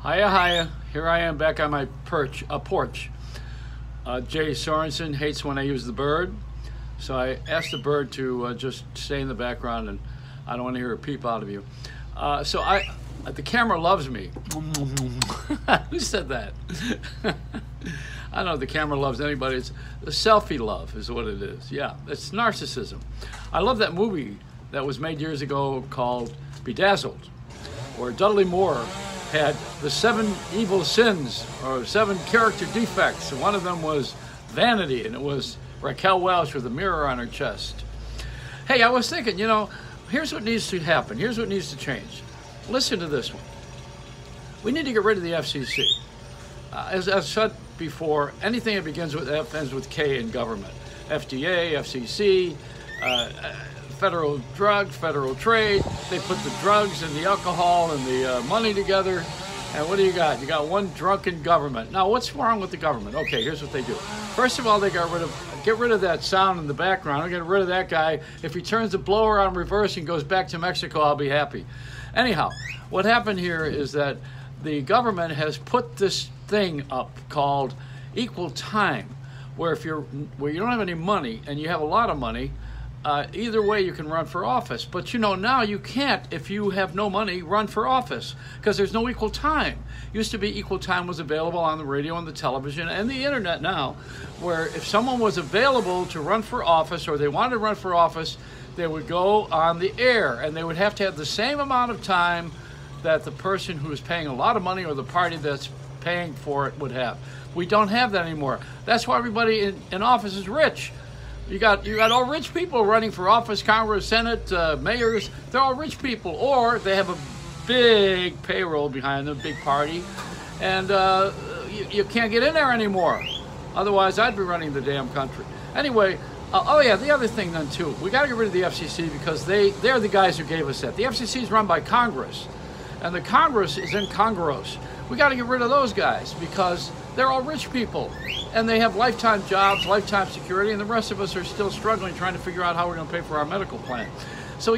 Hiya, hiya. Here I am back on my porch. Jay Sorensen hates when I use the bird, so I asked the bird to just stay in the background, and I don't want to hear a peep out of you. The camera loves me. Who said that? I don't know if the camera loves anybody. It's the selfie love is what it is. Yeah, it's narcissism. I love that movie that was made years ago called Bedazzled, where Dudley Moore had the 7 evil sins or 7 character defects, and one of them was vanity, and it was Raquel Welch with a mirror on her chest. Hey, I was thinking, here's what needs to happen. Here's what needs to change. Listen to this one. We need to get rid of the FCC. As I've said before, anything that begins with F ends with K in government. FDA, FCC, federal drug, federal trade. They put the drugs and the alcohol and the money together. And what do you got? You got one drunken government. Now, what's wrong with the government? Okay, here's what they do. First of all, they get rid of that sound in the background. Get rid of that guy. If he turns the blower on reverse and goes back to Mexico, I'll be happy. Anyhow, what happened here is that the government has put this thing up called equal time, where where you don't have any money and you have a lot of money, either way you can run for office. But now you can't, if you have no money, run for office because there's no equal time. Used to be equal time was available on the radio and the television and the internet now, where if someone was available to run for office or they wanted to run for office, they would go on the air and they would have to have the same amount of time that the person who is paying a lot of money or the party that's paying for it would have. We don't have that anymore. That's why everybody in office is rich. You got all rich people running for office, Congress, Senate, mayors. They're all rich people, or they have a big payroll behind them, big party, and you can't get in there anymore. Otherwise, I'd be running the damn country. Anyway, the other thing then too, we got to get rid of the FCC because they're the guys who gave us that. The FCC is run by Congress, and the Congress is incongruous. We got to get rid of those guys because they're all rich people and they have lifetime jobs, lifetime security, and the rest of us are still struggling trying to figure out how we're going to pay for our medical plan. So,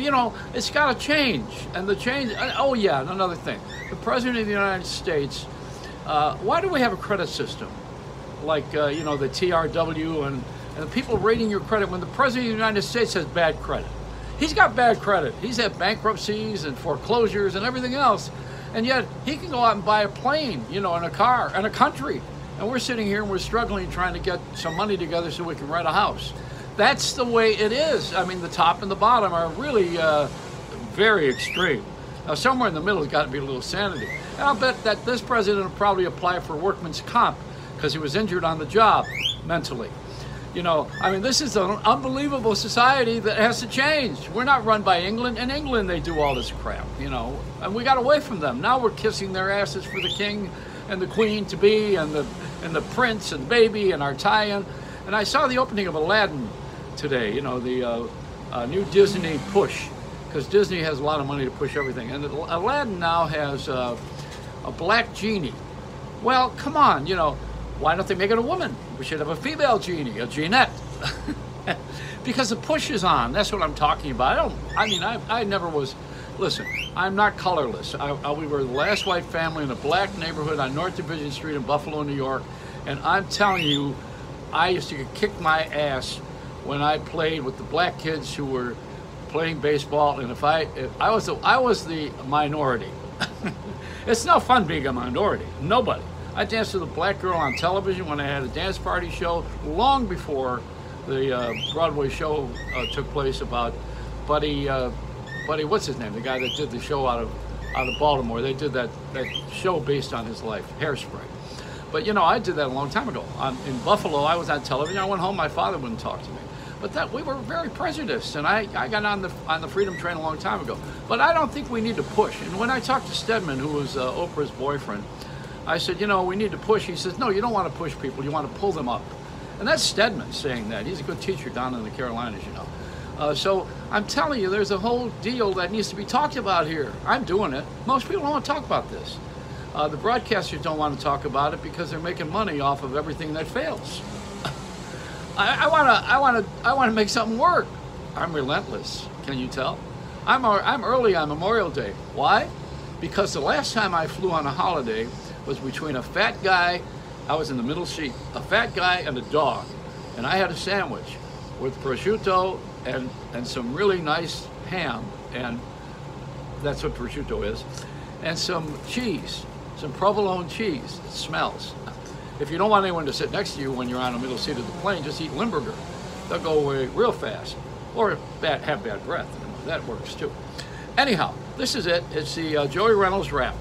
it's got to change. And the change, and another thing. The President of the United States, why do we have a credit system? Like, the TRW and the people rating your credit when the President of the United States has bad credit. He's got bad credit. He's had bankruptcies and foreclosures and everything else. And yet he can go out and buy a plane, and a car and a country. And we're sitting here and we're struggling trying to get some money together so we can rent a house. That's the way it is. I mean, the top and the bottom are really very extreme. Now, somewhere in the middle has got to be a little sanity. And I'll bet that this president will probably apply for workman's comp because he was injured on the job mentally. This is an unbelievable society that has to change. We're not run by England. In England, they do all this crap, and we got away from them. Now we're kissing their asses for the king and the queen to be, and the prince and baby and our tie-in. And I saw the opening of Aladdin today, the new Disney push, because Disney has a lot of money to push everything. And Aladdin now has a black genie. Well, come on, why don't they make it a woman? We should have a female genie, a Jeanette. Because the push is on. That's what I'm talking about. I never was. Listen, I'm not colorless. We were the last white family in a black neighborhood on North Division Street in Buffalo, New York. And I'm telling you, I used to kick my ass when I played with the black kids who were playing baseball. And if I was the minority. It's no fun being a minority. Nobody. I danced with a black girl on television when I had a dance party show long before the Broadway show took place about Buddy, what's his name? The guy that did the show out of Baltimore. They did that show based on his life, Hairspray. But I did that a long time ago. In Buffalo, I was on television. I went home, my father wouldn't talk to me. But we were very prejudiced, and I got on the freedom train a long time ago. But I don't think we need to push. And when I talked to Stedman, who was Oprah's boyfriend, I said, we need to push. He says, no, you don't want to push people. You want to pull them up. And that's Stedman saying that. He's a good teacher down in the Carolinas, So I'm telling you, there's a whole deal that needs to be talked about here. I'm doing it. Most people don't want to talk about this. The broadcasters don't want to talk about it because they're making money off of everything that fails. I want to make something work. I'm relentless. Can you tell? I'm early on Memorial Day. Why? because the last time I flew on a holiday was between a fat guy, I was in the middle seat, a fat guy and a dog, and I had a sandwich with prosciutto and some really nice ham, and that's what prosciutto is, and some cheese, some provolone cheese. It smells. If you don't want anyone to sit next to you when you're on the middle seat of the plane, just eat Limburger. They'll go away real fast, or have bad breath. That works too. Anyhow, this is it. It's the Joey Reynolds Rap.